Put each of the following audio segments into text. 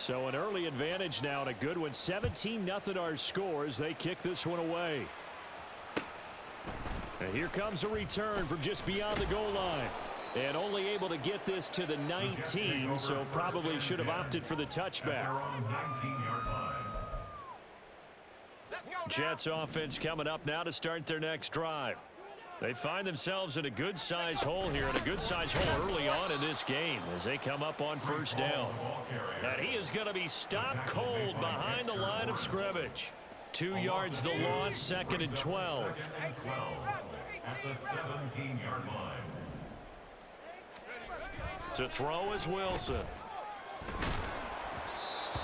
So an early advantage now and a good one. 17-0 our score as they kick this one away. And here comes a return from just beyond the goal line. And only able to get this to the 19, so probably should have opted for the touchback. Jets offense coming up now to start their next drive. They find themselves in a good-sized hole here, and a good-sized hole early on in this game as they come up on first down. And he is going to be stopped cold behind the line of scrimmage. 2 yards the loss, 2nd and 12. At the 17-yard line. To throw is Wilson.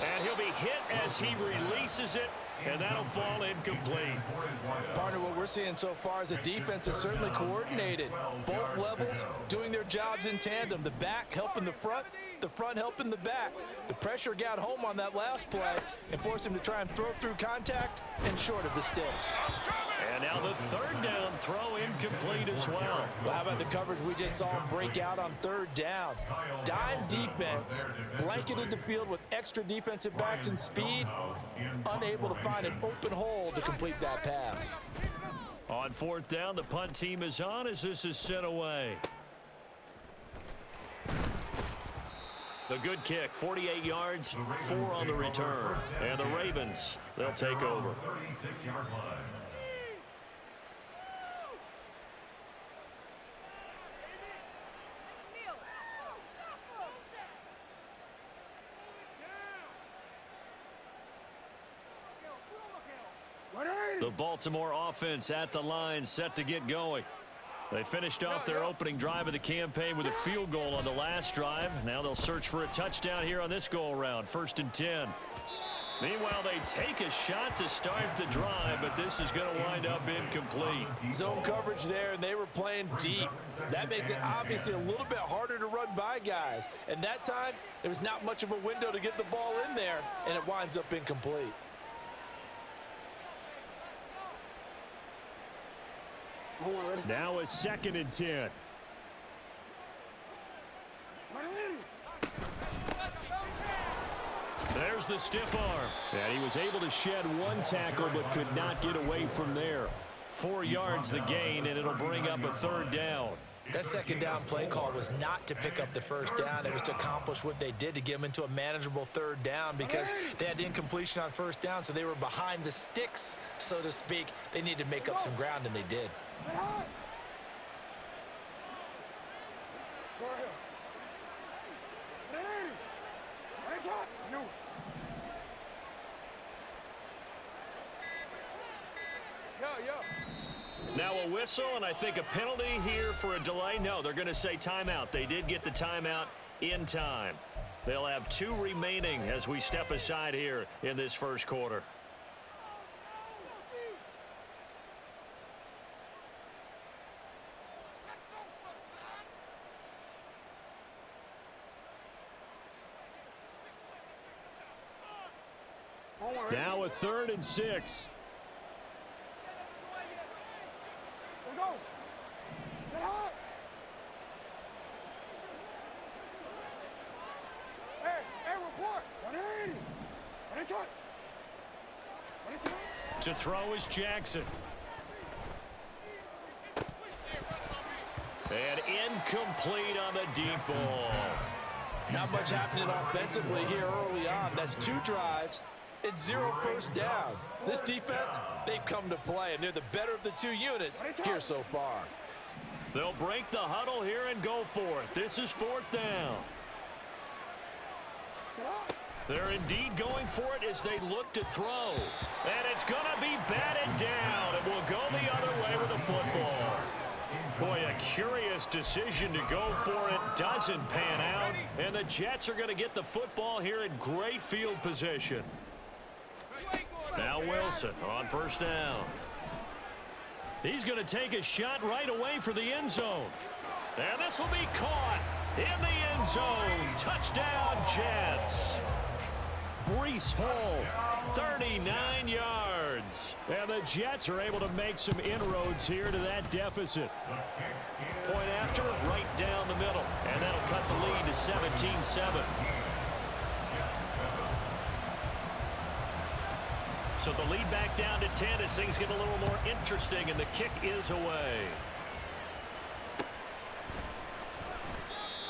And he'll be hit as he releases it, and that'll fall incomplete. Partner, what we're seeing so far is the defense is certainly coordinated. Both levels doing their jobs in tandem. The back helping the front helping the back. The pressure got home on that last play and forced him to try and throw through contact and short of the sticks. And now the 3rd down throw incomplete as well. Well, how about the coverage we just saw him break out on 3rd down? Dime defense, blanketed the field with extra defensive backs and speed, unable to find an open hole to complete that pass. On 4th down, the punt team is on as this is sent away. The good kick, 48 yards, 4 on the return. And the Ravens, they'll take over. 36-yard line. The Baltimore offense at the line, set to get going. They finished off their opening drive of the campaign with a field goal on the last drive. Now they'll search for a touchdown here on this go-around, 1st and 10. Meanwhile, they take a shot to start the drive, but this is going to wind up incomplete. Zone coverage there, and they were playing deep. That makes it obviously a little bit harder to run by guys. And that time, there was not much of a window to get the ball in there, and it winds up incomplete. Now a 2nd and 10. There's the stiff arm. And he was able to shed 1 tackle but could not get away from there. 4 yards the gain, and it'll bring up a 3rd down. That 2nd down play call was not to pick up the 1st down. It was to accomplish what they did to get them into a manageable 3rd down because they had incompletion on 1st down, so they were behind the sticks, so to speak. They needed to make up some ground, and they did. Now a whistle, and I think a penalty here for a delay. No, they're going to say timeout. They did get the timeout in time. They'll have 2 remaining as we step aside here in this 1st quarter. Now a 3rd and 6. To throw is Jackson. And incomplete on the deep ball. Not much happening offensively here early on. That's 2 drives and 0 first downs. This defense, they've come to play, and they're the better of the 2 units here so far. They'll break the huddle here and go for it. This is 4th down. They're indeed going for it as they look to throw. And it's going to be batted down. It will go the other way with the football. Boy, a curious decision to go for it. Doesn't pan out. And the Jets are going to get the football here in great field position. Now Wilson on 1st down. He's going to take a shot right away for the end zone. And this will be caught in the end zone. Touchdown, Jets. Breece Hall, 39 yards. And the Jets are able to make some inroads here to that deficit. Point after, right down the middle. And that'll cut the lead to 17-7. So the lead back down to 10 as things get a little more interesting, and the kick is away.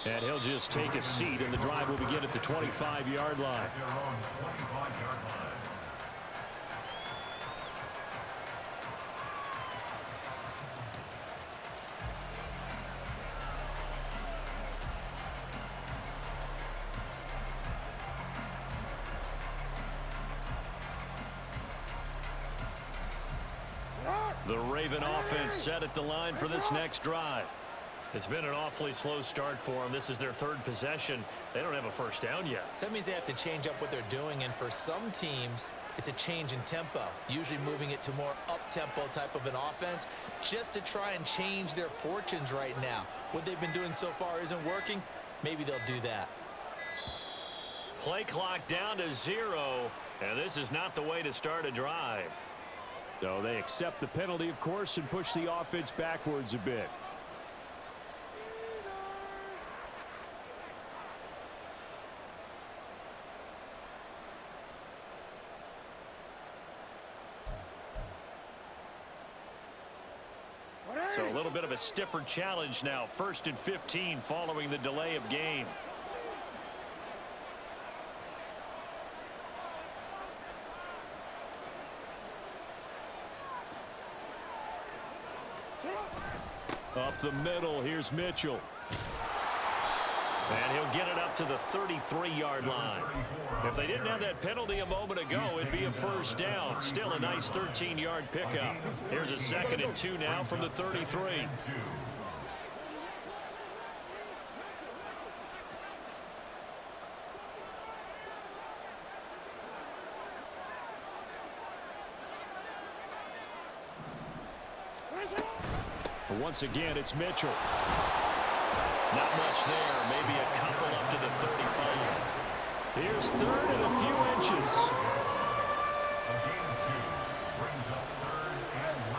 And he'll just take a seat, and the drive will begin at the 25-yard line. The Raven offense set at the line for this next drive. It's been an awfully slow start for them. This is their third possession. They don't have a first down yet. So that means they have to change up what they're doing, and for some teams, it's a change in tempo, usually moving it to more up-tempo type of an offense just to try and change their fortunes right now. What they've been doing so far isn't working. Maybe they'll do that. Play clock down to 0, and this is not the way to start a drive. So they accept the penalty, of course, and push the offense backwards a bit. So a little bit of a stiffer challenge now. 1st and 15 following the delay of game. Up the middle, here's Mitchell. And he'll get it up to the 33-yard line. If they didn't have that penalty a moment ago, it'd be a first down. Still a nice 13-yard pickup. Here's a 2nd and 2 now from the 33. Once again, it's Mitchell. Not much there. Maybe a couple up to the 35. Here's 3rd and a few inches.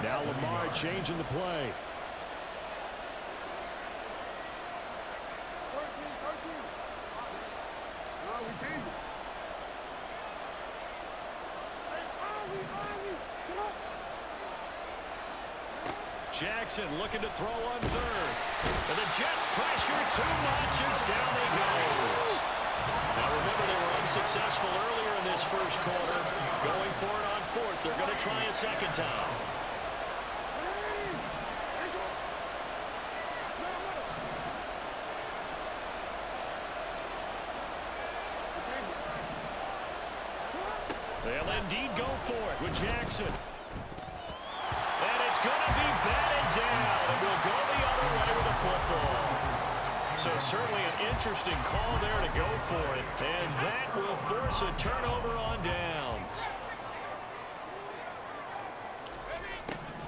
Now Lamar changing the play. Jackson looking to throw on 3rd. And the Jets pressure too much as down he goes. Now remember, they were unsuccessful earlier in this first quarter. Going for it on 4th. They're going to try a second time. They'll indeed go for it with Jackson. And it's going to be batted down. It will go the other way with the football. So certainly an interesting call there to go for it. And that will force a turnover on downs.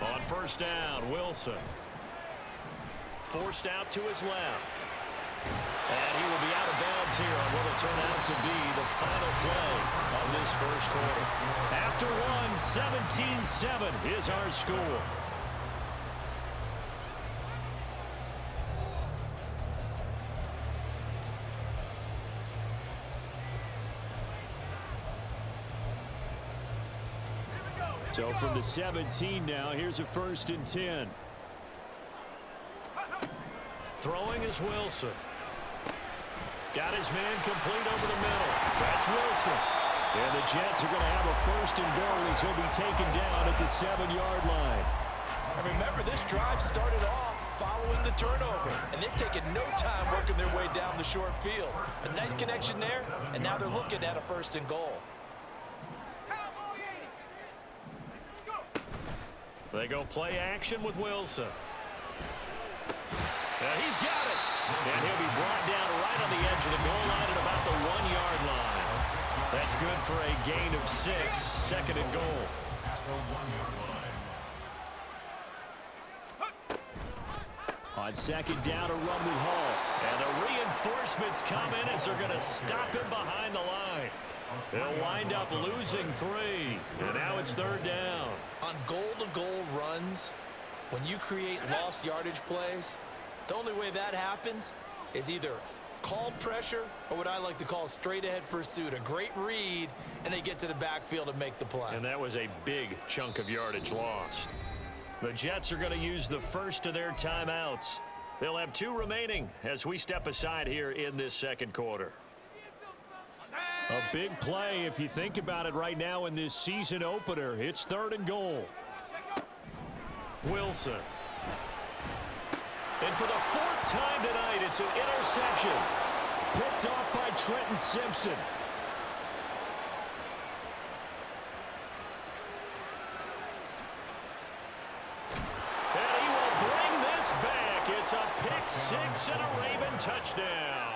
On 1st down, Wilson. Forced out to his left. And he will be out of bounds here on what will turn out to be the final play of this first quarter. After one, 17-7 is our score. So from the 17 now, here's a 1st and 10. Throwing is Wilson. Got his man complete over the middle. That's Wilson. And the Jets are going to have a 1st and goal as he'll be taken down at the 7-yard line. And remember, this drive started off following the turnover, and they've taken no time working their way down the short field. A nice connection there, and now they're looking at a 1st and goal. They go play action with Wilson. He's got it. And he'll be brought down right on the edge of the goal line at about the 1-yard line. That's good for a gain of 6, 2nd and goal. On 2nd down, a run with Hall. And the reinforcements come in as they're going to stop him behind the line. They'll wind up losing 3. And now it's 3rd down. On goal-to-goal runs, when you create lost yardage plays, the only way that happens is either Called pressure, or what I like to call straight-ahead pursuit. A great read, and they get to the backfield and make the play. And that was a big chunk of yardage lost. The Jets are going to use the first of their timeouts. They'll have 2 remaining as we step aside here in this second quarter. A big play if you think about it right now in this season opener. It's 3rd and goal. Wilson. And for the 4th time tonight, it's an interception. Picked off by Trenton Simpson. And he will bring this back. It's a pick 6 and a Raven touchdown.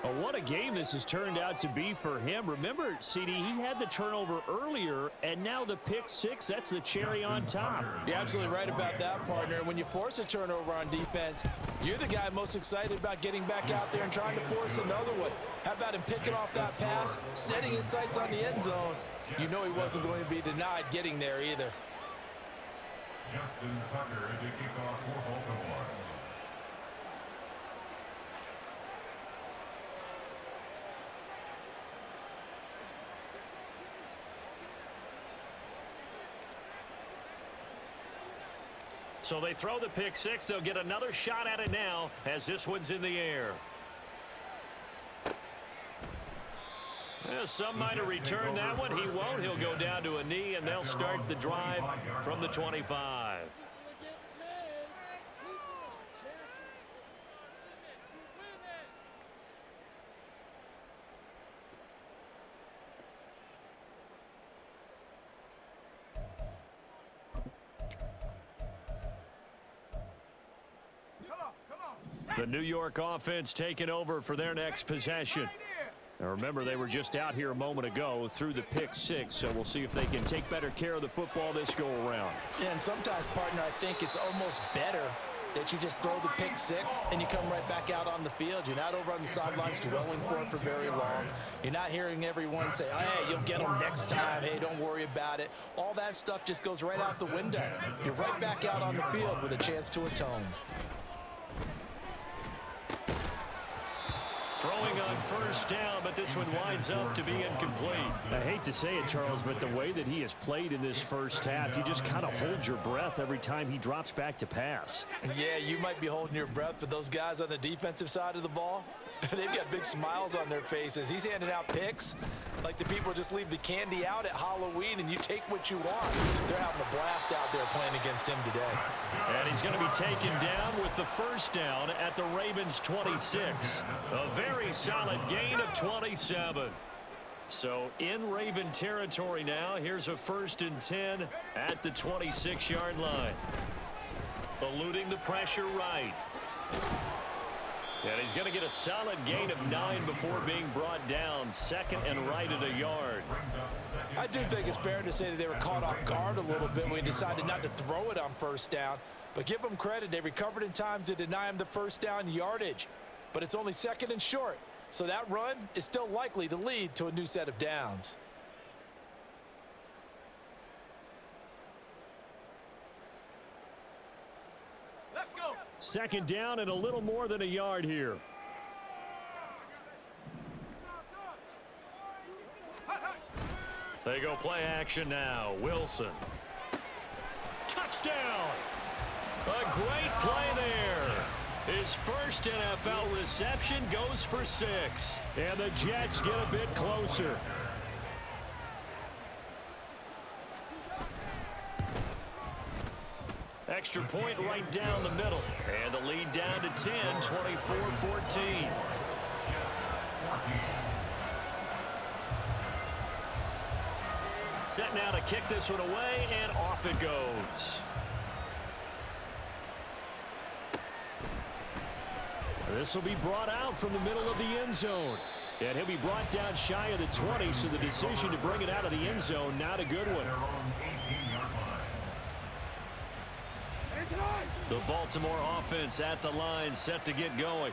Well, what a game this has turned out to be for him. Remember, CD, he had the turnover earlier, and now the pick 6, that's the cherry on top. You're absolutely right about that, partner. When you force a turnover on defense, you're the guy most excited about getting back out there and trying to force another one. How about him picking off that pass, setting his sights on the end zone? You know he wasn't going to be denied getting there either. Justin Tucker to kick off for Baltimore. So they throw the pick 6. They'll get another shot at it now as this one's in the air. Some might have returned that one. He won't. He'll go down to a knee, and they'll start the drive from the 25. The New York offense taking over for their next possession. Now remember, they were just out here a moment ago through the pick 6, so we'll see if they can take better care of the football this go-around. Yeah, and sometimes, partner, I think it's almost better that you just throw the pick 6 and you come right back out on the field. You're not over on the sidelines dwelling for it for very long. You're not hearing everyone say, hey, you'll get them next time. Hey, don't worry about it. All that stuff just goes right out the window. You're right back out on the field with a chance to atone. Throwing on first down, but this one winds up to be incomplete. I hate to say it, Charles, but the way that he has played in this first half, you just kind of hold your breath every time he drops back to pass. Yeah, you might be holding your breath, but those guys on the defensive side of the ball, they've got big smiles on their faces. He's handing out picks like the people just leave the candy out at Halloween and you take what you want. They're having a blast out there playing against him today. And he's going to be taken down with the first down at the Ravens' 26. A very solid gain of 27. So in Raven territory now, here's a 1st and 10 at the 26-yard line. Eluding the pressure right. And he's going to get a solid gain of 9 before being brought down. 2nd and right at a yard. I do think it's fair to say that they were caught off guard a little bit when he decided not to throw it on first down. But give them credit. They recovered in time to deny him the first down yardage. But it's only 2nd and short. So that run is still likely to lead to a new set of downs. Let's go. 2nd down and a little more than a yard here. They go play action now. Wilson. Touchdown! A great play there. His first NFL reception goes for 6. And the Jets get a bit closer. Extra point right down the middle. And the lead down to 10, 24-14. Set now to kick this one away, and off it goes. This will be brought out from the middle of the end zone. And he'll be brought down shy of the 20, so the decision to bring it out of the end zone, not a good one. The Baltimore offense at the line, set to get going.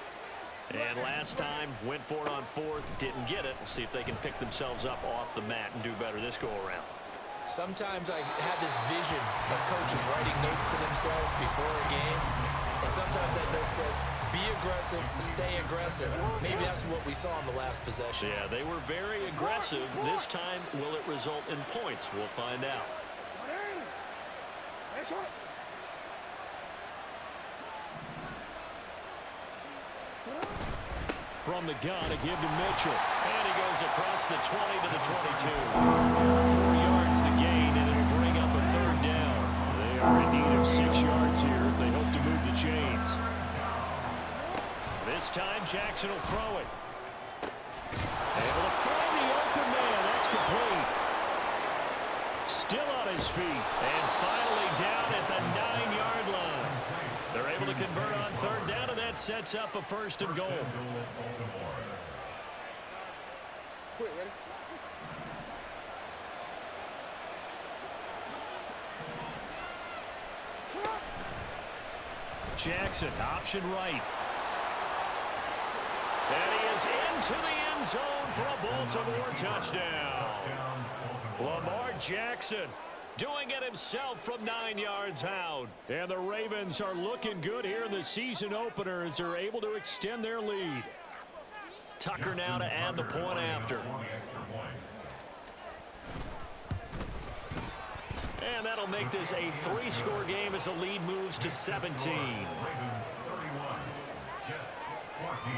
And last time, went for it on 4th, didn't get it. We'll see if they can pick themselves up off the mat and do better this go-around. Sometimes I have this vision of coaches writing notes to themselves before a game. And sometimes that note says, be aggressive, stay aggressive. Maybe that's what we saw in the last possession. Yeah, they were very aggressive. This time, will it result in points? We'll find out. From the gun, a give to Mitchell. And he goes across the 20 to the 22. 4 yards the gain, and it'll bring up a third down. They are in need of 6 yards here if they hope to move the chains. This time, Jackson will throw it. Able to find the open man. That's complete. Still on his feet. And finally down at the 9-yard line. They're able to convert on third down, and that sets up a first and goal. Jackson, option right. And he is into the end zone for a Baltimore touchdown. Lamar Jackson doing it himself from 9 yards out. And the Ravens are looking good here in the season opener as they're able to extend their lead. Tucker now to add the point after. And that'll make this a 3-score game as the lead moves to 17. Ravens 31, Jets 14.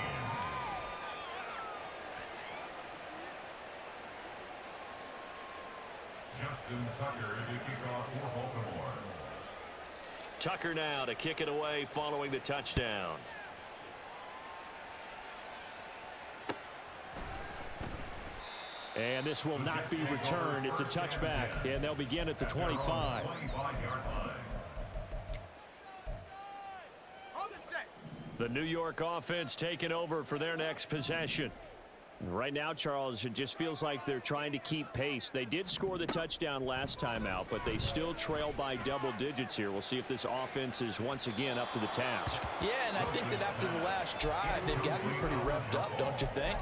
Justin Tucker to kick off for Baltimore. Tucker now to kick it away following the touchdown. And this will not be returned. It's a touchback, and they'll begin at the 25. The New York offense taking over for their next possession. Right now, Charles, it just feels like they're trying to keep pace. They did score the touchdown last time out, but they still trail by double digits here. We'll see if this offense is once again up to the task. Yeah, and I think that after the last drive, they've got to be pretty revved up, don't you think?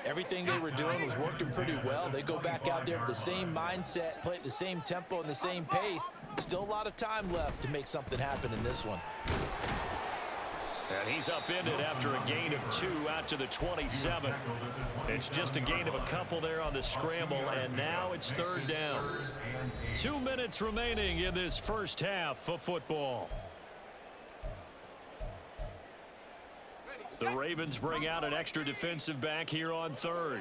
Everything they were doing was working pretty well. They go back out there with the same mindset, play at the same tempo and the same pace. Still a lot of time left to make something happen in this one. And he's upended after a gain of 2 out to the 27. It's just a gain of a couple there on the scramble, and now it's third down. 2 minutes remaining in this first half of football. The Ravens bring out an extra defensive back here on third.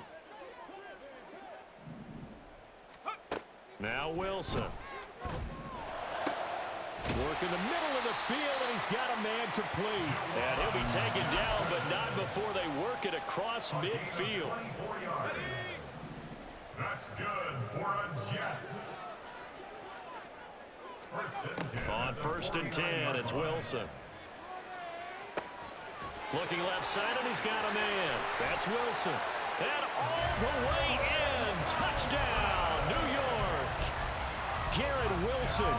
Now Wilson. Work in the middle of the field, and he's got a man complete. And he'll be taken down, but not before they work it across midfield. That's good for a Jets. On first and 10, it's Wilson. Looking left side, and he's got a man. That's Wilson. And all the way in. Touchdown, New York. Garrett Wilson.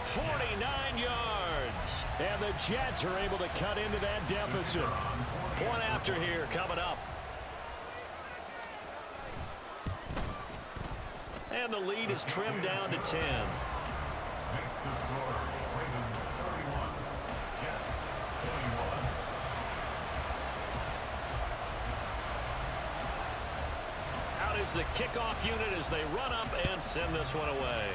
49 yards. And the Jets are able to cut into that deficit. Point after here coming up. And the lead is trimmed down to 10. Makes the score Ravens 31, Jets 21. Out is the kickoff unit as they run up and send this one away.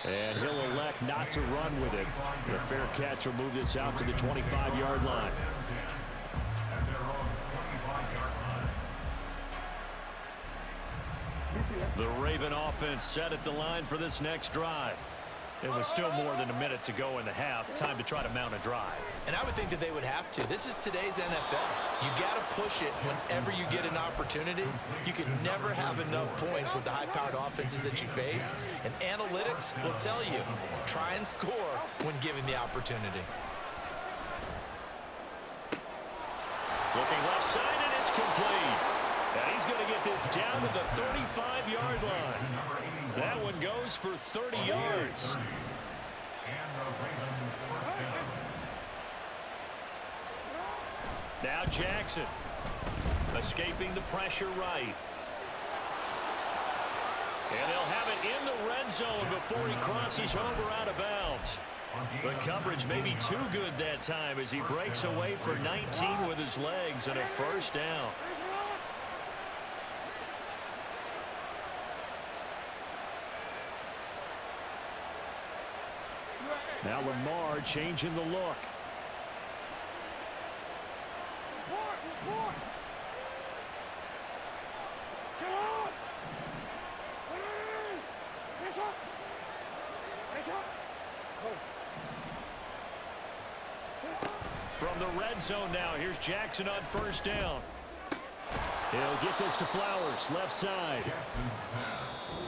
And he'll elect not to run with it. The fair catch will move this out to the 25-yard line. And they're on 25-yard line. The Raven offense set at the line for this next drive. It was still more than a minute to go in the half. Time to try to mount a drive. And I would think that they would have to. This is today's NFL. You got to push it whenever you get an opportunity. You can never have enough points with the high-powered offenses that you face. And analytics will tell you, try and score when given the opportunity. Looking left side, and it's complete. And he's going to get this down to the 35-yard line. That one goes for 30 yards. And the Ravens first down. Now Jackson escaping the pressure right. And they'll have it in the red zone before he crosses over out of bounds. The coverage may be too good that time as he breaks away for 19 with his legs and a first down. Now Lamar changing the look. From the red zone now, here's Jackson on first down. He'll get this to Flowers, left side.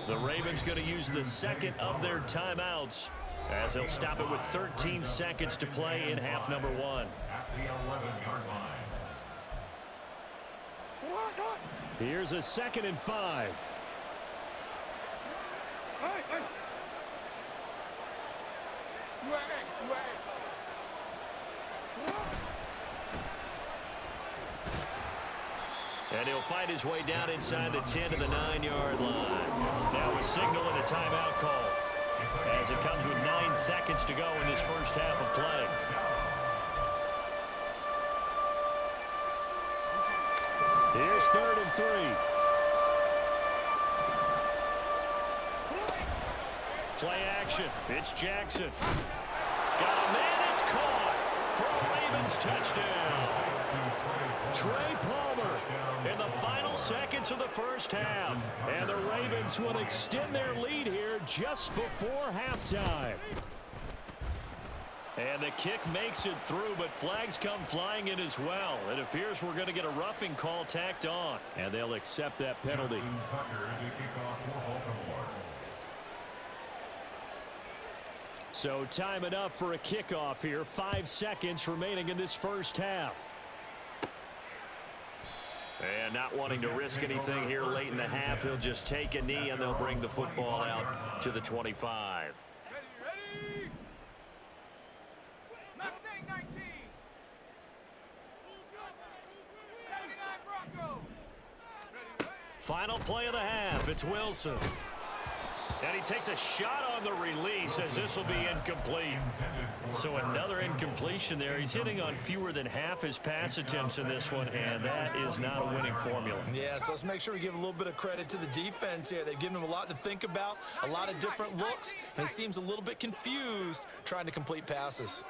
The Ravens going to use the second of their timeouts as they'll stop it with 13 seconds to play in half number 1. At the 11-yard line. Here's a 2nd and 5. And he'll fight his way down inside the 10 to the 9-yard line. Now a signal and a timeout call as it comes with 9 seconds to go in this first half of play. Here's 3rd and 3. Play action. It's Jackson. Got a man. It's caught for a Ravens touchdown. Trey Palmer in the final seconds of the first half. And the Ravens will extend their lead here just before halftime. And the kick makes it through, but flags come flying in as well. It appears we're going to get a roughing call tacked on. And they'll accept that penalty. Justin Tucker to kick off for Baltimore. So time enough for a kickoff here. 5 seconds remaining in this first half. And not wanting to risk anything here late in the half, he'll just take a knee and they'll bring the football out to the 25. Ready? Mustang 19. 79 Bronco. Final play of the half. It's Wilson. And he takes a shot on the release as this will be incomplete. So another incompletion there. He's hitting on fewer than half his pass attempts in this one, and that is not a winning formula. Yeah, so let's make sure we give a little bit of credit to the defense here. They've given him a lot to think about, a lot of different looks, and he seems a little bit confused trying to complete passes.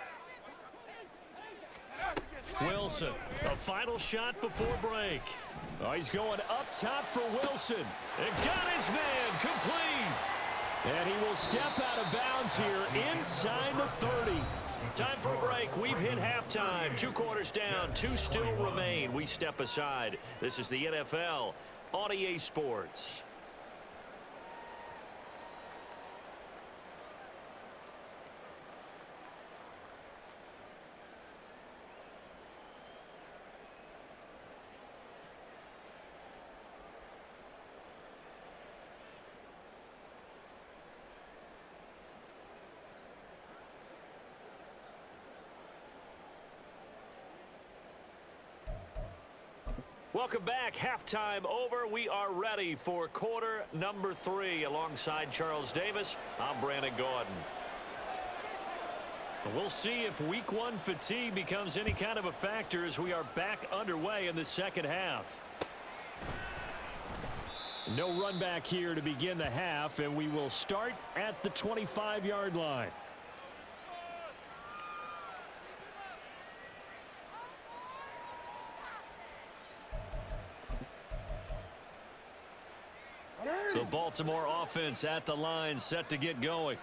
Wilson, a final shot before break. Oh, he's going up top for Wilson. And got his man complete. And he will step out of bounds here inside the 30. Time for a break. We've hit halftime. 2 quarters down. 2 still remain. We step aside. This is the NFL on EA Sports. Welcome back. Halftime over. We are ready for quarter number 3. Alongside Charles Davis, I'm Brandon Gordon. We'll see if week 1 fatigue becomes any kind of a factor as we are back underway in the second half. No run back here to begin the half, and we will start at the 25-yard line. The Baltimore offense at the line, set to get going.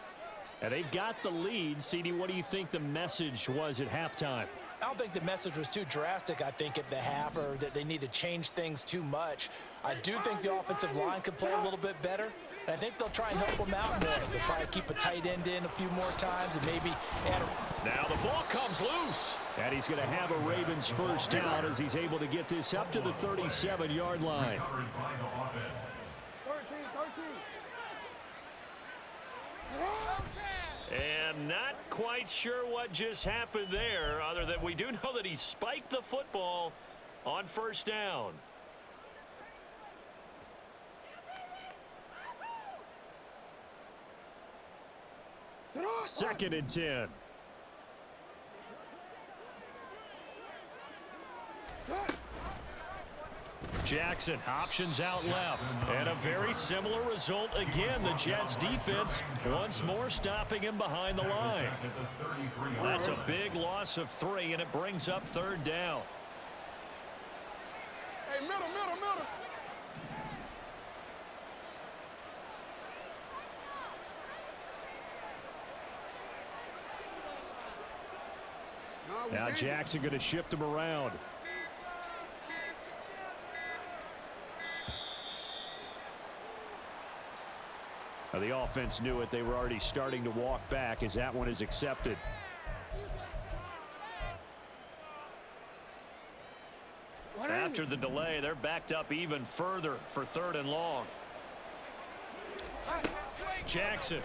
And they've got the lead. CD, what do you think the message was at halftime? I don't think the message was too drastic, I think, at the half, or that they need to change things too much. I do think the offensive line could play a little bit better, and I think they'll try and help them out more. They'll probably keep a tight end in a few more times and maybe add a... Now the ball comes loose. And he's going to have a Ravens first down as he's able to get this up to the 37-yard line. And not quite sure what just happened there, other than we do know that he spiked the football on first down. Second and 10. Jackson, options out left. And a very similar result again. The Jets defense once more stopping him behind the line. That's a big loss of 3, and it brings up 3rd down. Hey, middle. Now Jackson going to shift him around. Now the offense knew it. They were already starting to walk back as that one is accepted. After the delay, they're backed up even further for 3rd and long. Jackson.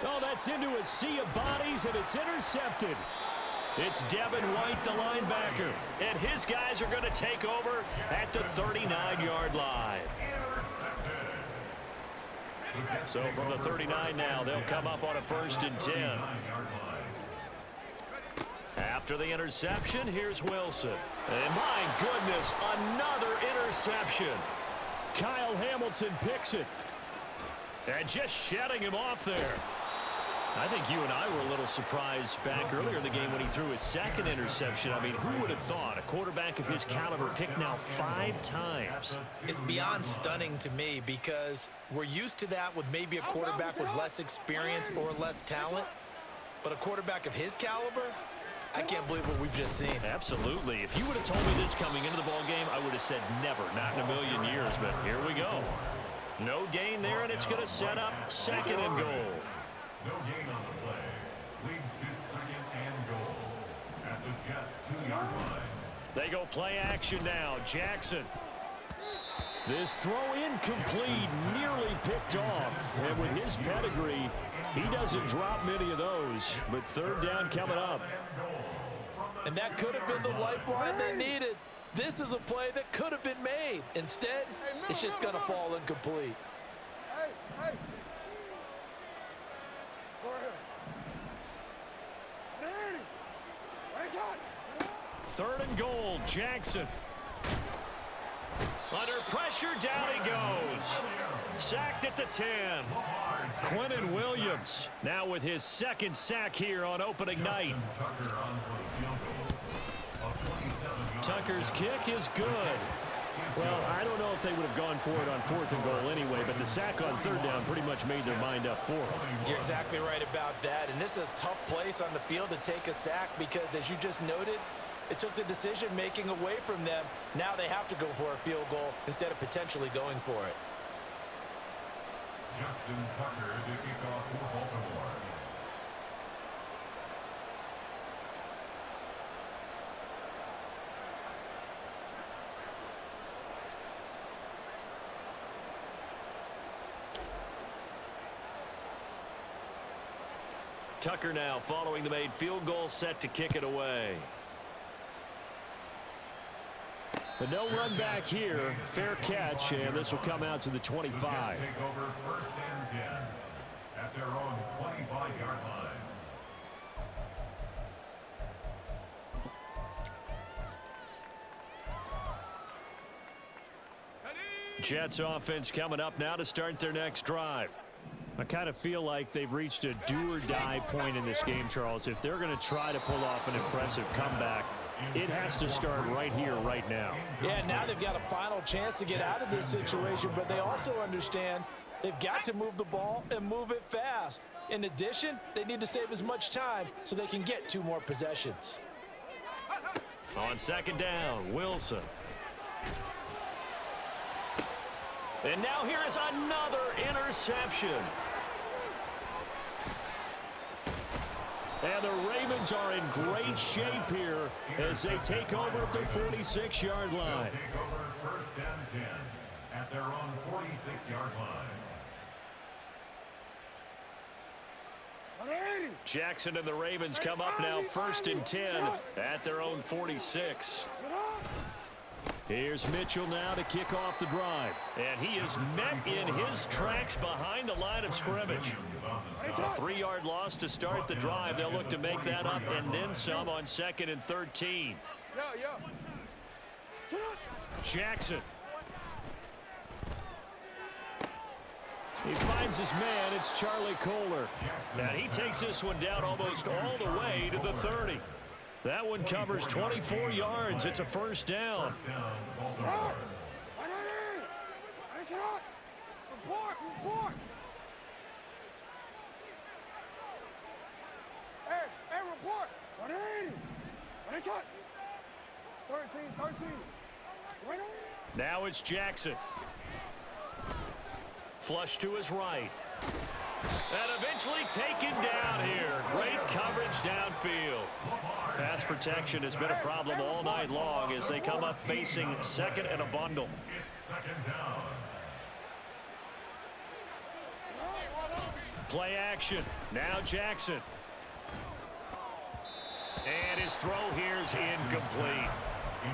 Oh, that's into a sea of bodies, and it's intercepted. It's Devin White, the linebacker. And his guys are going to take over at the 39-yard line. So from the 39 now, they'll come up on a 1st and 10. After the interception, here's Wilson. And my goodness, another interception. Kyle Hamilton picks it. And just shedding him off there. I think you and I were a little surprised back earlier in the game when he threw his 2nd interception. I mean, who would have thought a quarterback of his caliber picked now 5 times? It's beyond stunning to me because we're used to that with maybe a quarterback with less experience or less talent. But a quarterback of his caliber, I can't believe what we've just seen. Absolutely. If you would have told me this coming into the ball game, I would have said never, not in a million years. But here we go. No gain there, and it's going to set up 2nd and goal. No gain on the play. Leads to 2nd and goal at the Jets' 2-yard line. They go play action now. Jackson. This throw incomplete, nearly picked off. And with his pedigree, he doesn't drop many of those. But 3rd down coming up. And that could have been the lifeline they needed. This is a play that could have been made. Instead, it's just going to fall incomplete. Hey. 3rd and goal, Jackson. Under pressure, down he goes. Sacked at the 10. Quentin Williams now with his 2nd sack here on opening night. Tucker's kick is good. Well, I don't know if they would have gone for it on 4th and goal anyway, but the sack on 3rd down pretty much made their mind up for them. You're exactly right about that. And this is a tough place on the field to take a sack because, as you just noted, it took the decision-making away from them. Now they have to go for a field goal instead of potentially going for it. Justin Tucker to kick off for Baltimore. Tucker now following the made field goal, set to kick it away. But no run back here. Fair catch, and this will come out to the 25. The Jets take over 1st and 10 at their own 25-yard line. Jets offense coming up now to start their next drive. I kind of feel like they've reached a do-or-die point in this game, Charles. If they're going to try to pull off an impressive comeback, it has to start right here, right now. Yeah, now they've got a final chance to get out of this situation, but they also understand they've got to move the ball and move it fast. In addition, they need to save as much time so they can get 2 more possessions. On 2nd down, Wilson. And now here is another interception. And the Ravens are in great shape here as they take over at their 46-yard line. Take over 1st and 10 at their own 46-yard line. Jackson and the Ravens come up now 1st and 10 at their own 46. Here's Mitchell now to kick off the drive. And he is met in his tracks behind the line of scrimmage. A 3-yard loss to start the drive. They'll look to make that up and then some on 2nd and 13. Jackson. He finds his man. It's Charlie Kohler. And he takes this one down almost all the way to the 30. That one covers 24 yards. It's a first down. Report. 13. Now it's Jackson. Flush to his right. And eventually taken down here. Great coverage downfield. Pass protection has been a problem all night long as they come up facing second and a bundle. It's second down. Play action. Now Jackson. And his throw here is incomplete.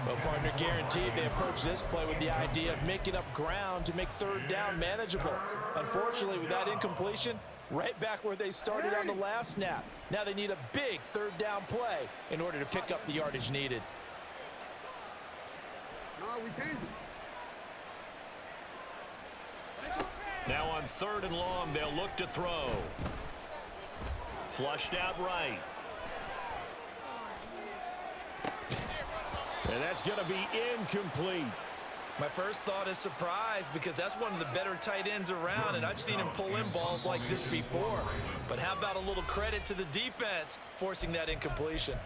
Well, partner, guaranteed they approach this play with the idea of making up ground to make third down manageable. Unfortunately, with that incompletion, right back where they started on the last snap. Now they need a big third down play in order to pick up the yardage needed. Now on 3rd and long, they'll look to throw. Flushed out right. And that's going to be incomplete. My first thought is surprise because that's one of the better tight ends around, and I've seen him pull in balls like this before. But how about a little credit to the defense forcing that incompletion?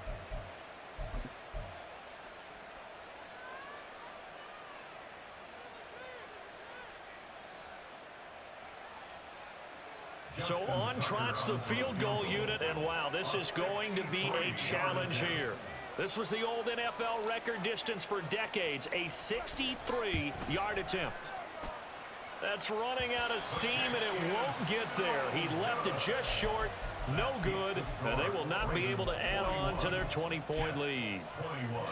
So on trots the field goal unit, and wow, this is going to be a challenge here. This was the old NFL record distance for decades, a 63-yard attempt. That's running out of steam, and it won't get there. He left it just short, no good, and they will not be able to add on to their 20-point lead.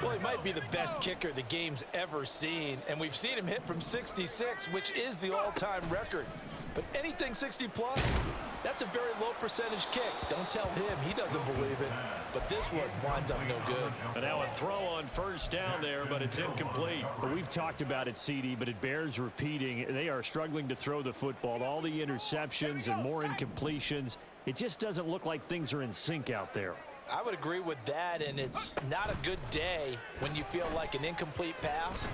Well, he might be the best kicker the game's ever seen, and we've seen him hit from 66, which is the all-time record. But anything 60-plus, that's a very low percentage kick. Don't tell him he doesn't believe it. But this one winds up no good. And now a throw on first down there, but it's incomplete. Well, we've talked about it, CD, but it bears repeating. They are struggling to throw the football. All the interceptions and more incompletions. It just doesn't look like things are in sync out there. I would agree with that, and it's not a good day when you feel like an incomplete pass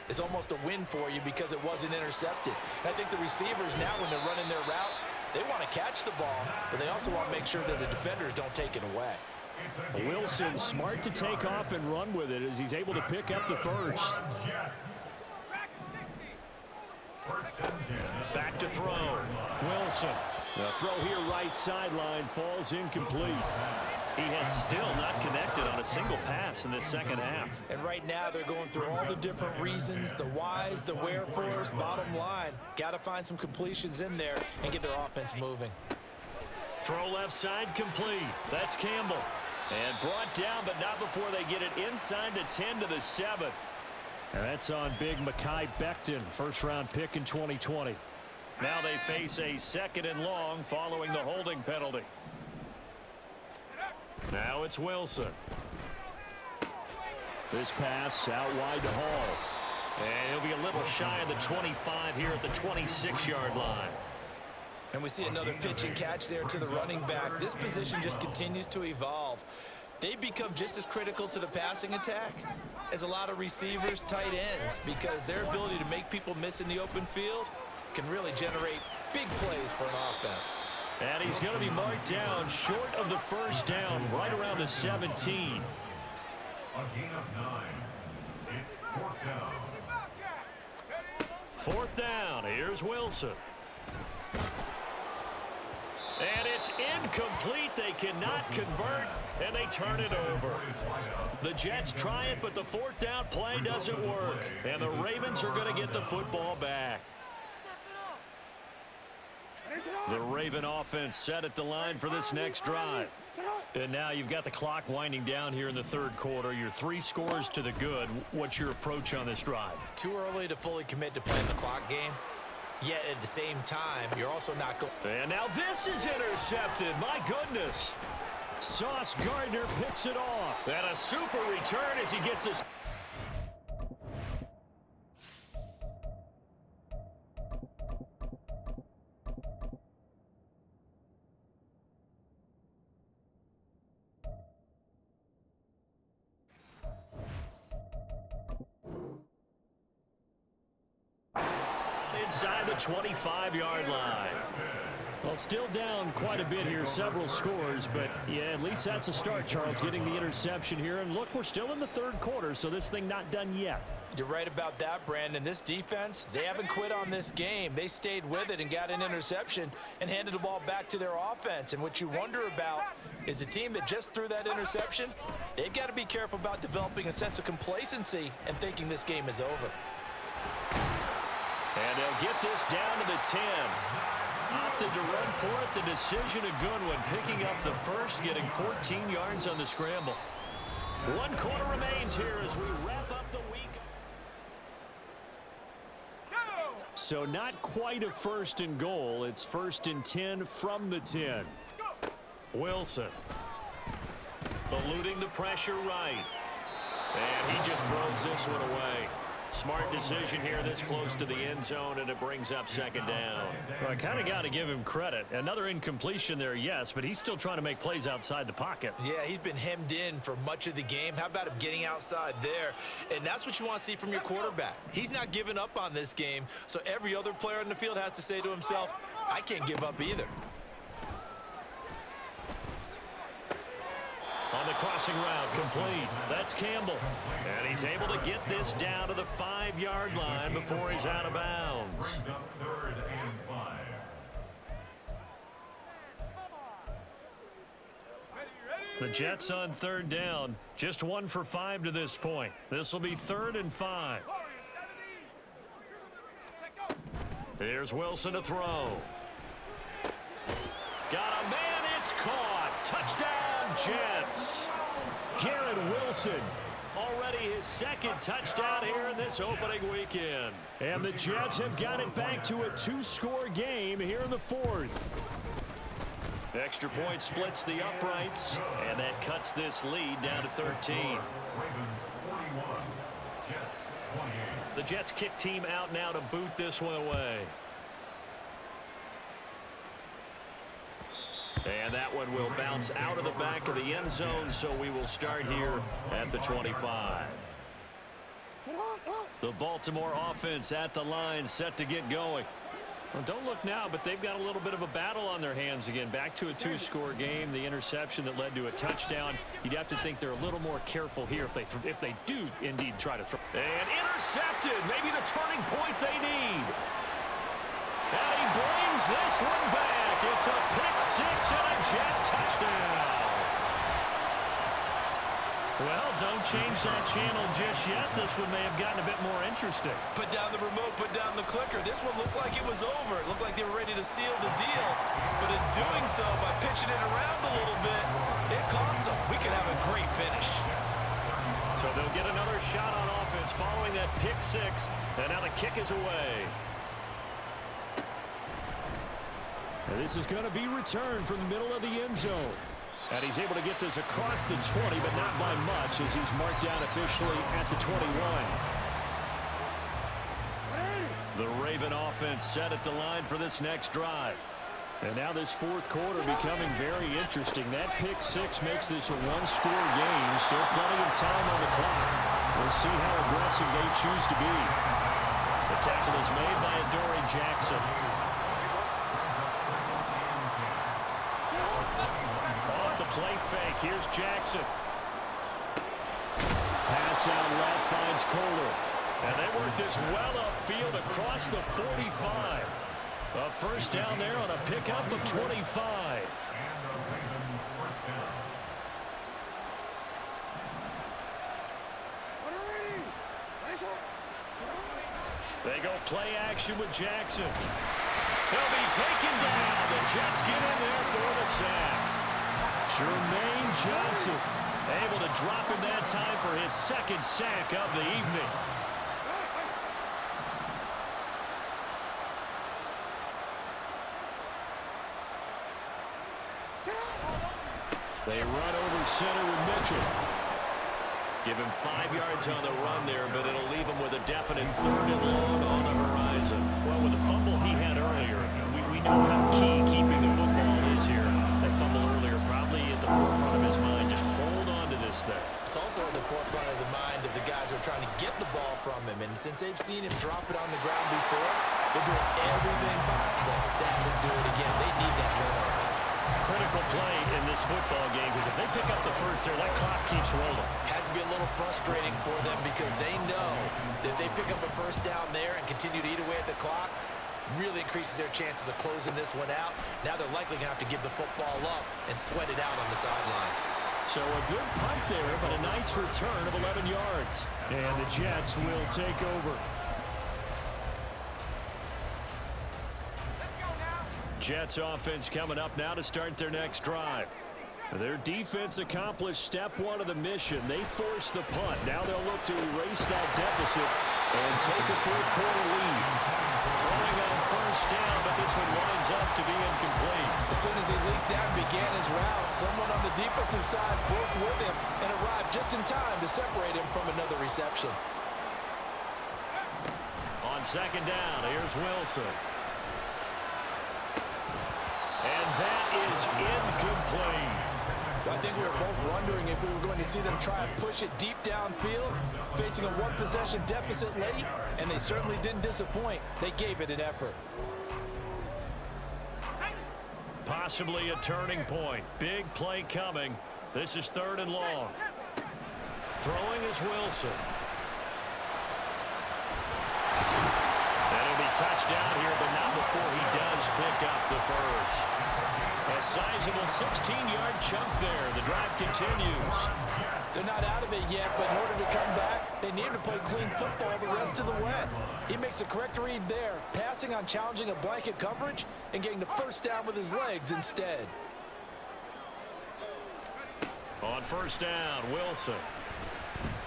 is almost a win for you because it wasn't intercepted. And I think the receivers now, when they're running their routes, they want to catch the ball, but they also want to make sure that the defenders don't take it away. Wilson smart to take off and run with it as he's able to pick up the first. Back to throw. Wilson. The throw here right sideline falls incomplete. He has still not connected on a single pass in this second half. And right now they're going through all the different reasons, the whys, the wherefores. Bottom line, got to find some completions in there and get their offense moving. Throw left side complete. That's Campbell. And brought down, but not before they get it inside the 10 to the 7. And that's on big Mekhi Becton, first-round pick in 2020. Now they face a 2nd and long following the holding penalty. Now it's Wilson. This pass out wide to Hall. And he'll be a little shy of the 25 here at the 26-yard line. And we see another pitch and catch there to the running back. This position just continues to evolve. They become just as critical to the passing attack as a lot of receivers, tight ends, because their ability to make people miss in the open field can really generate big plays for an offense. And he's going to be marked down short of the first down, right around the 17. A gain of 9. It's 4th down. 4th down. Here's Wilson. And it's incomplete. They cannot convert, and they turn it over. The Jets try it, but the 4th down play doesn't work. And the Ravens are going to get the football back. The Raven offense set at the line for this next drive. And now you've got the clock winding down here in the 3rd quarter. You're 3 scores to the good. What's your approach on this drive? Too early to fully commit to playing the clock game. Yet at the same time, you're also not going. And now this is intercepted. My goodness. Sauce Gardner picks it off. And a super return as he gets his. inside the 25-yard line. Well, still down quite a bit here, several scores, but yeah, at least that's a start, Charles, getting the interception here. And look, we're still in the third quarter, so this thing not done yet. You're right about that, Brandon. This defense, they haven't quit on this game. They stayed with it and got an interception and handed the ball back to their offense. And what you wonder about is the team that just threw that interception, they've got to be careful about developing a sense of complacency and thinking this game is over. And they'll get this down to the 10. Opted to run for it. The decision a good one. Picking up the first, getting 14 yards on the scramble. 1 quarter remains here as we wrap up the week. So not quite a 1st and goal. It's 1st and 10 from the 10. Wilson. Eluding the pressure right. And he just throws this one away. Smart decision here this close to the end zone, and it brings up 2nd down. Well, I kind of got to give him credit. Another incompletion there, yes, but he's still trying to make plays outside the pocket. Yeah, he's been hemmed in for much of the game. How about him getting outside there? And that's what you want to see from your quarterback. He's not giving up on this game, so every other player in the field has to say to himself, I can't give up either. On the crossing route, complete. That's Campbell. And he's able to get this down to the 5-yard line before he's out of bounds. The Jets on 3rd down. Just 1 for 5 to this point. This will be 3rd and 5. Here's Wilson to throw. Got a man, it's caught. Touchdown, Jets. Garrett Wilson, already his 2nd touchdown here in this opening weekend. And the Jets have got it back to a 2-score game here in the 4th. Extra point splits the uprights, and that cuts this lead down to 13. The Jets kick team out now to boot this one away. And that one will bounce out of the back of the end zone, so we will start here at the 25. The Baltimore offense at the line, set to get going. Well, don't look now, but they've got a little bit of a battle on their hands again. Back to a 2-score game. The interception that led to a touchdown. You'd have to think they're a little more careful here if they do indeed try to throw. And intercepted. Maybe the turning point they need. And he brings this one back. It's a pick 6 and a Jet touchdown. Well, don't change that channel just yet. This one may have gotten a bit more interesting. Put down the remote, put down the clicker. This one looked like it was over. It looked like they were ready to seal the deal. But in doing so, by pitching it around a little bit, it cost them. We could have a great finish. So they'll get another shot on offense following that pick 6. And now the kick is away. And this is going to be returned from the middle of the end zone. And he's able to get this across the 20, but not by much, as he's marked down officially at the 21. The Raven offense set at the line for this next drive. And now this 4th quarter becoming very interesting. That pick 6 makes this a 1-score game. Still plenty of time on the clock. We'll see how aggressive they choose to be. The tackle is made by Adoree Jackson. Play fake. Here's Jackson. Pass out left finds Kohler. And they work this well upfield across the 45. A first down there on a pickup of 25. They go play action with Jackson. He'll be taken down. The Jets get in there for the sack. Jermaine Johnson able to drop him that time for his 2nd sack of the evening. They run over center with Mitchell. Give him 5 yards on the run there, but it'll leave him with a definite 3rd and long on the horizon. Well, with the fumble he had earlier, we know how key keeping the football is here. That fumble earlier probably at the forefront of his mind. Just hold on to this thing. It's also at the forefront of the mind of the guys guys are trying to get the ball from him, and since they've seen him drop it on the ground before, they're doing everything possible to have him do it again. They need that turnover. Critical play in this football game, because if they pick up the first there, that clock keeps rolling. Has to be a little frustrating for them because they know that they pick up a first down there and continue to eat away at the clock, really increases their chances of closing this one out. Now they're likely going to have to give the football up and sweat it out on the sideline. So a good punt there, but a nice return of 11 yards. And the Jets will take over. Jets offense coming up now to start their next drive. Their defense accomplished step one of the mission. They forced the punt. Now they'll look to erase that deficit and take a fourth quarter lead. Throwing on first down, but this one winds up to be incomplete. As soon as he leaped down and began his route, someone on the defensive side broke with him and arrived just in time to separate him from another reception. On second down, here's Wilson. And that is incomplete. I think we were both wondering if we were going to see them try and push it deep downfield, facing a one-possession deficit late, and they certainly didn't disappoint. They gave it an effort. Possibly a turning point. Big play coming. This is 3rd and long. Throwing is Wilson. That'll be touchdown here, but not before he does pick up the first. A sizable 16-yard chunk there. The drive continues. They're not out of it yet, but in order to come back, they need to play clean football the rest of the way. He makes the correct read there, passing on challenging a blanket coverage and getting the first down with his legs instead. On first down, Wilson.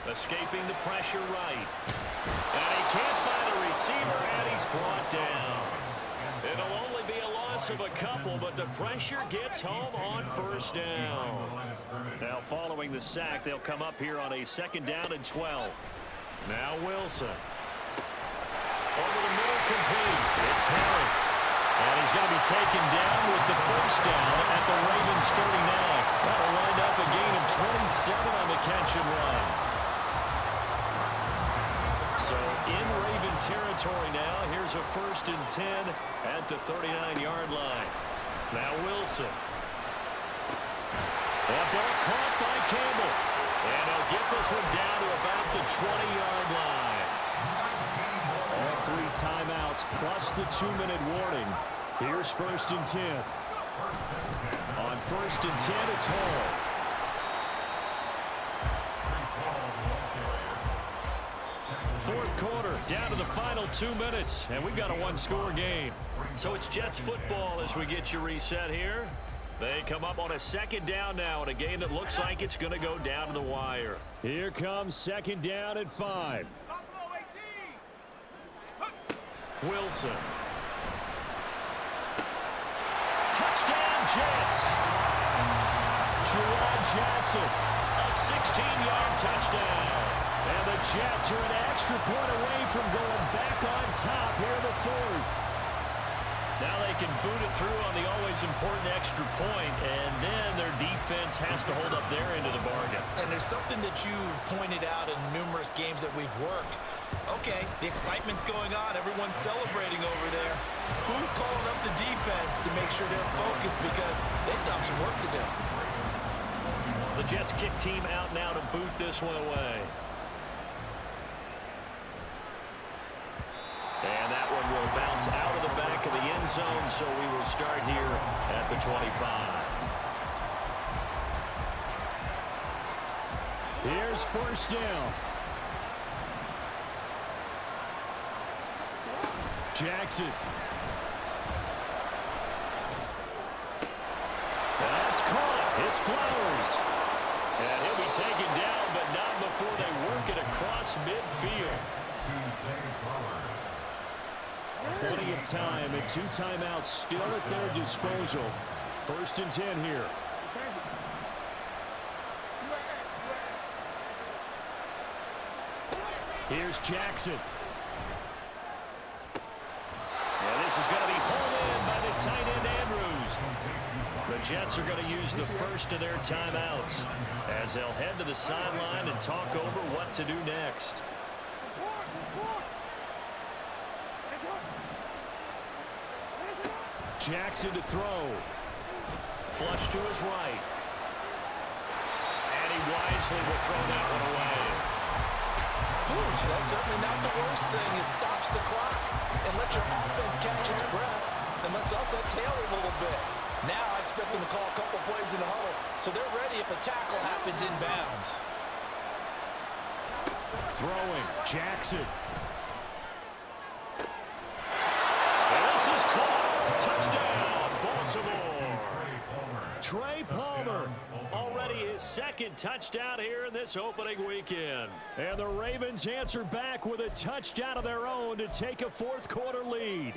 Escaping the pressure right. And he can't find a receiver, and he's brought down. It'll only be a loss of a couple, but the pressure gets home on first down. Now following the sack, they'll come up here on a 2nd down and 12. Now Wilson. Over the middle, complete. It's Perry. And he's going to be taken down with the first down at the Ravens 39. That'll wind up a gain of 27 on the catch and run. So in Raven territory now, here's a 1st and 10 at the 39-yard line. Now Wilson. That ball caught by Campbell. And he'll get this one down to about the 20-yard line. All 3 timeouts plus the 2-minute warning. Here's 1st and 10. On 1st and 10, it's Hall. Fourth quarter, down to the final 2 minutes, and we've got a 1-score game. So it's Jets football as we get you reset here. They come up on a 2nd down now in a game that looks like it's going to go down to the wire. Here comes 2nd down at 5. Wilson. Touchdown, Jets. Jerron Johnson, a 16-yard touchdown. And the Jets are an extra point away from going back on top here in the 4th. Now they can boot it through on the always important extra point, and then their defense has to hold up their end of the bargain. And there's something that you've pointed out in numerous games that we've worked. Okay, the excitement's going on. Everyone's celebrating over there. Who's calling up the defense to make sure they're focused because they still have some work to do? The Jets kick team out now to boot this one away. And that one will bounce out of the back of the end zone, so we will start here at the 25. Here's 1st down. Jackson. That's caught. It's Flowers. And he'll be taken down, but not before they work it across midfield. Plenty of time and 2 timeouts still at their disposal. 1st and 10 here. Here's Jackson. And this is going to be hauled in by the tight end Andrews. The Jets are going to use the first of their timeouts as they'll head to the sideline and talk over what to do next. Jackson to throw. Flush to his right. And he wisely will throw that one away. Ooh, that's certainly not the worst thing. It stops the clock and lets your offense catch its breath and lets us exhale a little bit. Now I expect them to call a couple plays in the huddle so they're ready if a tackle happens inbounds. Throwing, Jackson. And this is caught. Touchdown, Baltimore. Trey Palmer, already his second touchdown here in this opening weekend. And the Ravens answer back with a touchdown of their own to take a fourth quarter lead.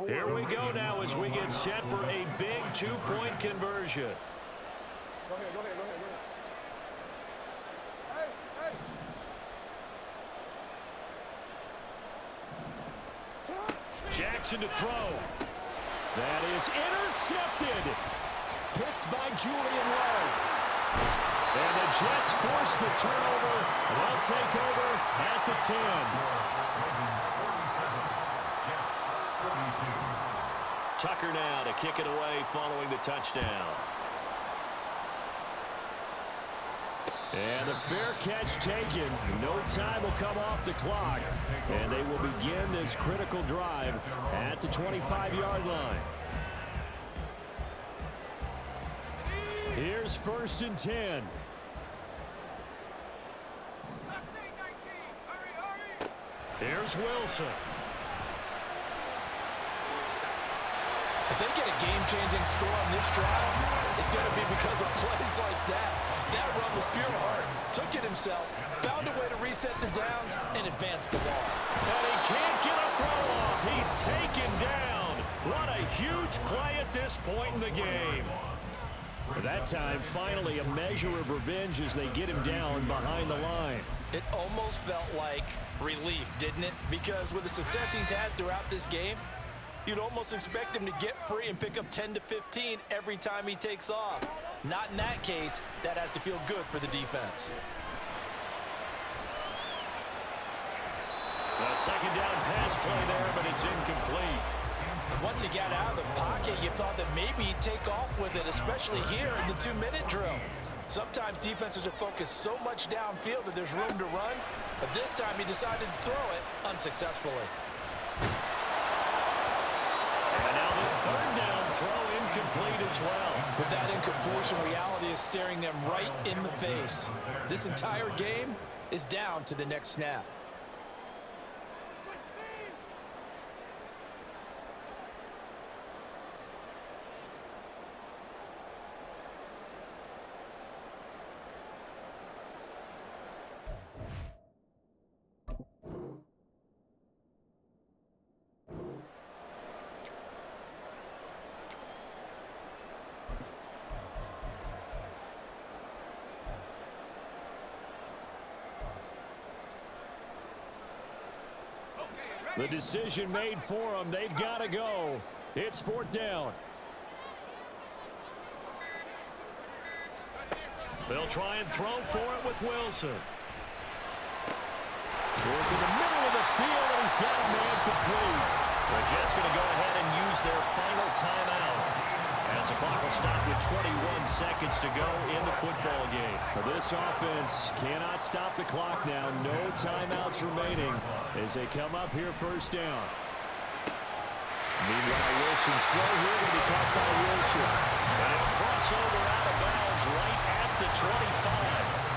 Here we go now as we get set for a big two-point conversion. Go ahead. Hey. Jackson to throw. That is intercepted. Picked by Julian Love. And the Jets force the turnover. They'll take over at the 10. Tucker now to kick it away following the touchdown. And the fair catch taken. No time will come off the clock. And they will begin this critical drive at the 25-yard line. Here's 1st and 10. Here's Wilson. If they get a game-changing score on this drive, it's going to be because of plays like that. That run was pure heart. Took it himself, found a way to reset the downs, and advance the ball. And he can't get a throw off. He's taken down. What a huge play at this point in the game. At that time, finally a measure of revenge as they get him down behind the line. It almost felt like relief, didn't it? Because with the success he's had throughout this game, you'd almost expect him to get free and pick up 10 to 15 every time he takes off. Not in that case. That has to feel good for the defense. A second down pass play there, but it's incomplete. Once he got out of the pocket, you thought that maybe he'd take off with it, especially here in the 2-minute drill. Sometimes defenses are focused so much downfield that there's room to run, but this time he decided to throw it unsuccessfully. And now the third down throw incomplete as well. With that incompletion, reality is staring them right in the face. This entire game is down to the next snap. The decision made for them. They've got to go. It's 4th down. They'll try and throw for it with Wilson. Work in the middle of the field, and he's got a man complete. The Jets going to go ahead and use their final timeout as the clock will stop with 21 seconds to go in the football game. This offense cannot stop the clock now. No timeouts remaining as they come up here 1st down. Meanwhile, Wilson's throw here will be caught by Wilson. And a crossover out of bounds right at the 25.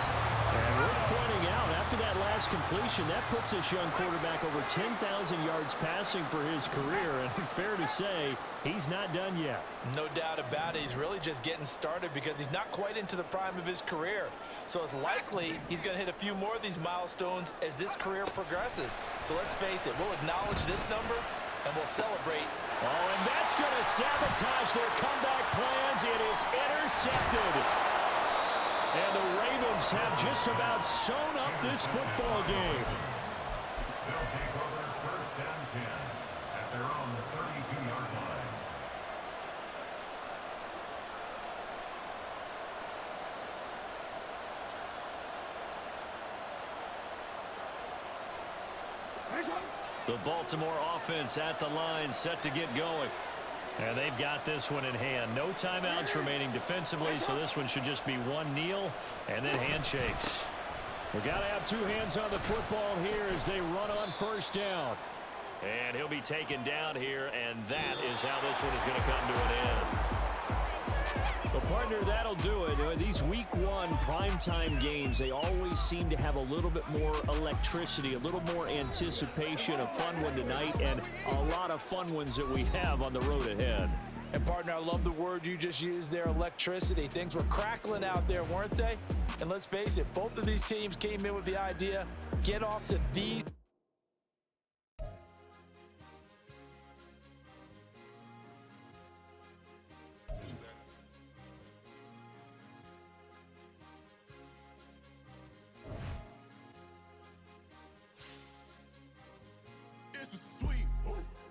And worth pointing out, after that last completion, that puts this young quarterback over 10,000 yards passing for his career. And fair to say, he's not done yet. No doubt about it. He's really just getting started because he's not quite into the prime of his career. So it's likely he's going to hit a few more of these milestones as this career progresses. So let's face it, we'll acknowledge this number and we'll celebrate. Oh, and that's going to sabotage their comeback plans. It is intercepted. And the Ravens have just about sewn up this football game. They'll take over first and 10 at their own 32-yard line. The Baltimore offense at the line, set to get going. And they've got this one in hand. No timeouts remaining defensively, so this one should just be one kneel and then handshakes. We've got to have two hands on the football here as they run on first down. And he'll be taken down here, and that is how this one is going to come to an end. Well, partner, that'll do it. These Week 1 primetime games, they always seem to have a little bit more electricity, a little more anticipation. A fun one tonight, and a lot of fun ones that we have on the road ahead. And, partner, I love the word you just used there, electricity. Things were crackling out there, weren't they? And let's face it, both of these teams came in with the idea, get off to these. It's a sweep.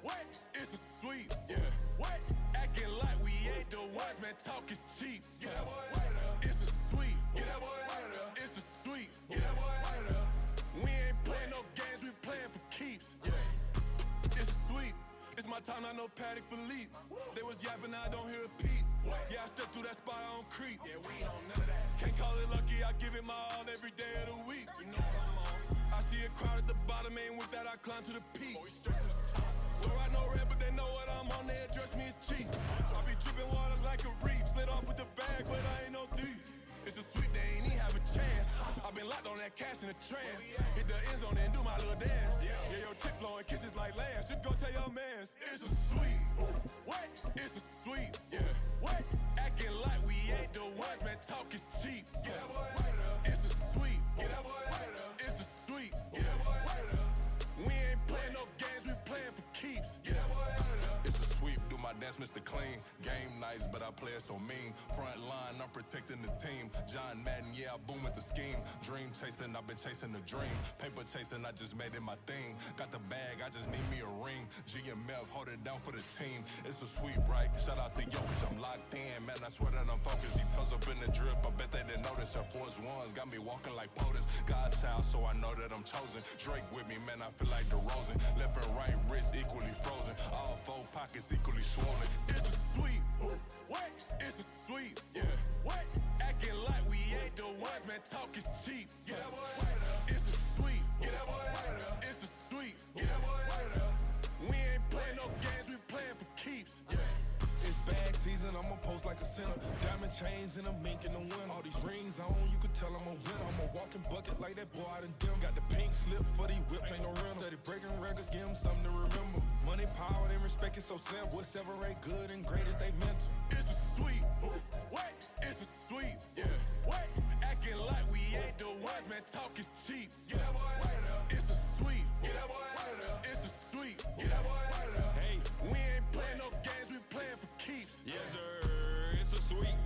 What? It's a sweep. Yeah. What? Acting like we ain't the ones, man. Talk is cheap. Get that boy out of there. It's a sweep. Get that boy out of there. It's a sweep. Get that boy out of there. We ain't playing no games. We playing for keeps. Yeah. It's a sweep. It's my time. I know Paddock for leap. They was yapping. I don't hear a peep. Yeah, I step through that spot. I don't creep. Yeah, we don't none of that. Can't call it lucky. I give it my all every day of the week. You know what I'm on. I see a crowd at the bottom, and with that I climb to the peak. Don't ride no red, but they know what I'm on. They address me as chief. I be dripping water like a reef. Slid off with the bag, but I ain't no thief. It's a sweep, they ain't even have a chance. I've been locked on that cash in the trance. Hit the end zone and do my little dance. Yeah, your chick blowing kisses like Lance. You go tell your mans. It's a sweep. What? It's a sweep. Yeah. What? Acting like we ain't the ones, man. Talk is cheap. Get that boy out of there. It's a sweep. Get that boy out of there. It's a sweep. Get that boy out of there. We ain't playing no games. We playing for keeps. Get that boy out of there. It's a sweep, do my dance, Mr. Clean. Game nice, but I play it so mean. Front line, I'm protecting the team. John Madden, yeah, I boom with the scheme. Dream chasing, I've been chasing the dream. Paper chasing, I just made it my thing. Got the bag, I just need me a ring. GMF, hold it down for the team. It's a sweep, right? Shout out to Jokic, I'm locked in. Man, I swear that I'm focused. He toes up in the drip, I bet they didn't notice. Air Force Ones got me walking like POTUS. God's child, so I know that I'm chosen. Drake with me, man, I feel like DeRozan. Left and right wrist equally frozen. All four pockets equally swollen. It's a sweep. What? It's a sweep. Yeah. What? Acting like we ain't the ones, man. Talk is cheap. Get that boy out of there. It's a sweep. Get that boy out of there. It's a sweep. Get that boy out of there. We ain't playing no games. We playing for keeps. Yeah. It's bag season, I'ma post like a sinner. Diamond chains and a mink in the wind. All these rings on, you could tell I'm a winner. I'm a walking bucket like that boy out in dim. Got the pink slip for these whips, ain't no rental. Steady breaking records, give them something to remember. Money, power, and respect is so simple. What separate good and great is they mental. It's a sweep. What? It's a sweep. Yeah. What? Acting like we ain't the ones, man. Talk is cheap. Get that boy out of there. It's a sweep. Get that boy out of there. It's a sweep. Get that boy out of there. Hey, we ain't playing no games. We playing for keeps. Yes, sir. It's a sweep.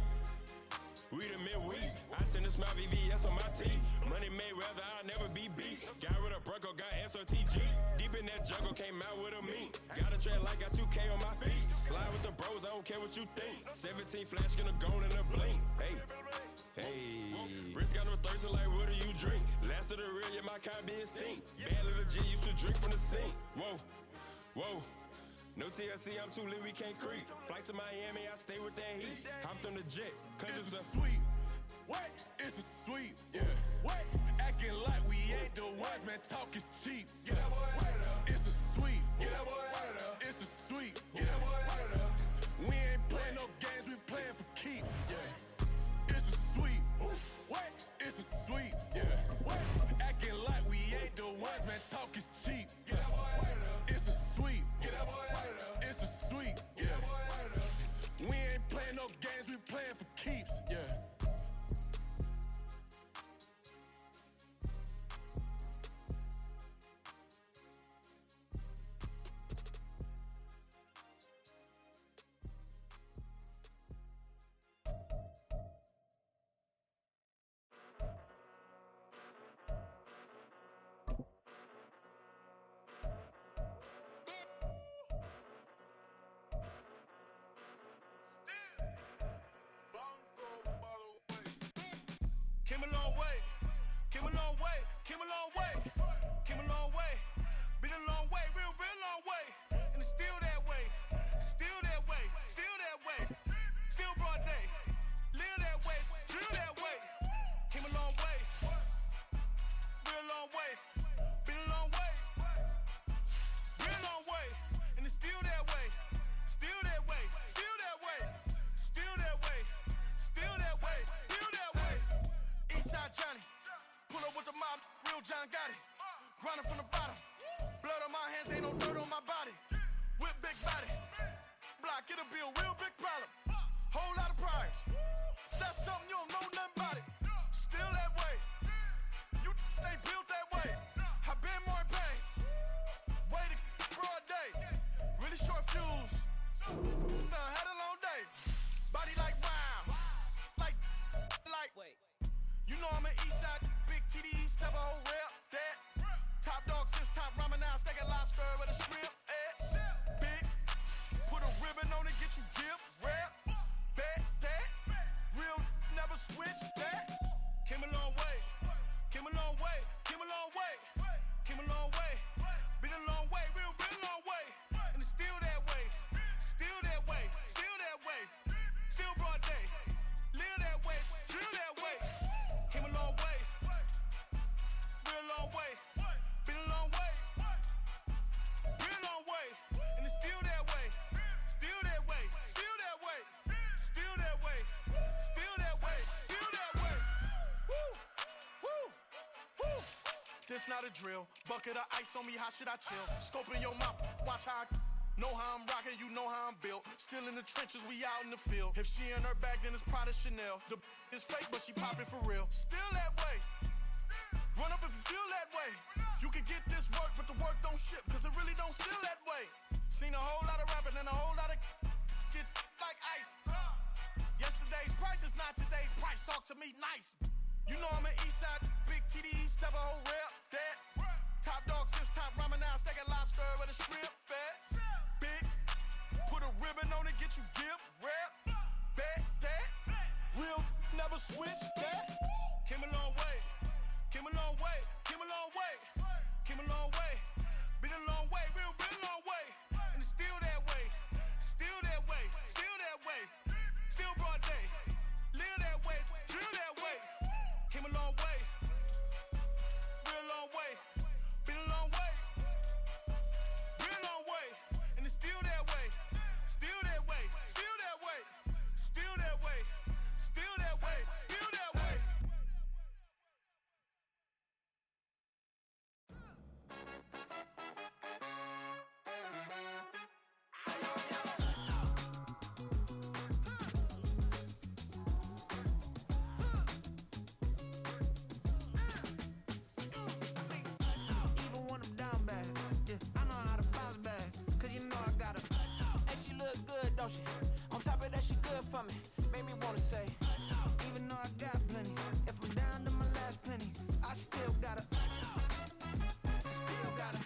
We the midweek. I tend to smile VVS on my teeth. Money made rather I'll never be beat. Got rid of Bronco, got SOTG. Deep in that jungle, came out with a mink. Got a track like got 2K on my feet. Slide with the bros, I don't care what you think. 17 flash gonna go in a blink. Hey, hey. Wrist got no thirst, like what do you drink? Last of the real, yeah, my kind be extinct. Bad little G used to drink from the sink. Whoa, whoa. No TLC, I'm too lit, we can't creep. Flight to Miami, I stay with that heat. Hopped on the jet, cause It's it's a a sweep. What? It's a sweep. Yeah. What? Acting like we ain't the ones, man. Talk is cheap. Get that boy out of there. It's a sweep. Get that boy out of there. It's a sweep. Get that boy out of there. We ain't playing no games. We playing for keeps. Yeah. It's a sweep. What? It's a sweep. Yeah. What? Acting like we ain't the ones, man. Talk is cheap. Get that boy out of there. It's a sweep. Get that boy out of there. It's a sweep. Get that boy out of there. We ain't playing no games. We playing for keeps. Yeah. It'll be a real big problem. Whole lot of prize. That's something you don't know nothing about it. Still that way. You ain't built that way. I been more in pain. Waited broad day. Really short fuse. Had a long day. Body like wow. Like. Wait. You know I'm an east side big TDE, step a whole rep. That. Top dog since top ramen now. Steak and lobster with a shrimp. Big. Put a ribbon on it, get you dip. Rap. Bet that. Real never switch that. Came a long way. Came a long way. Came a long way. Came a long way. Been a long way. Real been a long way. And it's still that way. Still that way. Still that way. Still broad day. Live that way. Drill that way. Came a long way. Real long way. Been a long way. Been a long way. And it's still that way. Still that way. Still that way. Still that way. Still that way. Still that way. Woo. Woo. Woo. This not a drill. Bucket of ice on me, how should I chill? Scoping your mouth, watch how I know how I'm rocking, you know how I'm built. Still in the trenches, we out in the field. If she in her bag, then it's Prada Chanel. The is fake, but she popping for real. Still that way. Run up if you feel that way. You can get this work, but the work don't ship, cause it really don't feel that way. Seen a whole lot of rapping and a whole lot of get like ice. Yesterday's price is not today's price. Talk to me nice. You know I'm an east side big TDE, step a whole rep. That. Top dog since top ramen now. Steak and lobster with a shrimp. Fat. Big. Put a ribbon on it, get you dip. Rap. Bet that. Real never switch that. Came a long way. Came a long way. Came a long way. Came a long way. Been a long way. Real been a long way. And it's still that way. Still that way. Still that way. Still broad day. Live that way. Drill that way. Came a long way. Real long way. Been a long way. Been a long way. And it's still that way. Still that way. Still that way. Still that way. Still that way. Still that way. Even when I'm down bad, yeah, I know how to bounce back. Cause you know I got her. And she look good, don't she? On top of that, she good for me. Made me wanna say, even though I got plenty, if I'm down to my last penny, I still got her. I still got her.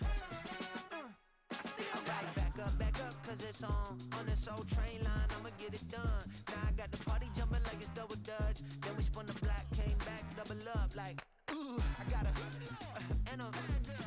I still got her. Back up, cause it's on this old train line, I'ma get it done. Now I got the party jumping like it's double dutch. Then we spun the block, came back, double up like, ooh, I got her. And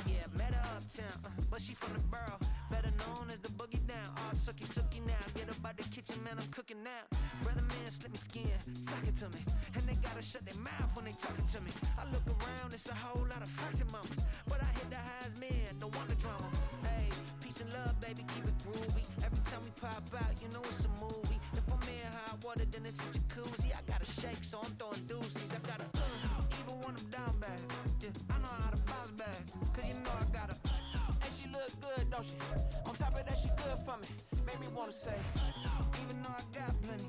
yeah, met her uptown, but she from the borough, better known as the boogie down. All sookie now, get up out the kitchen, man, I'm cooking now. Brother man, slip me skin, suck it to me. And they gotta shut their mouth when they talking to me. I look around, it's a whole lot of foxy mamas, but I hit the highs, man, don't want the drama. Hey, peace and love, baby, keep it groovy. Every time we pop out, you know it's a movie. If I'm in hot water, then it's a jacuzzi. I gotta shake, so I'm throwing deuces. I gotta, even when I'm down bad, yeah, I know how to bounce back. Cause you know I got her. And she look good, don't she? On top of that, she good for me. Made me wanna say, even though I got plenty,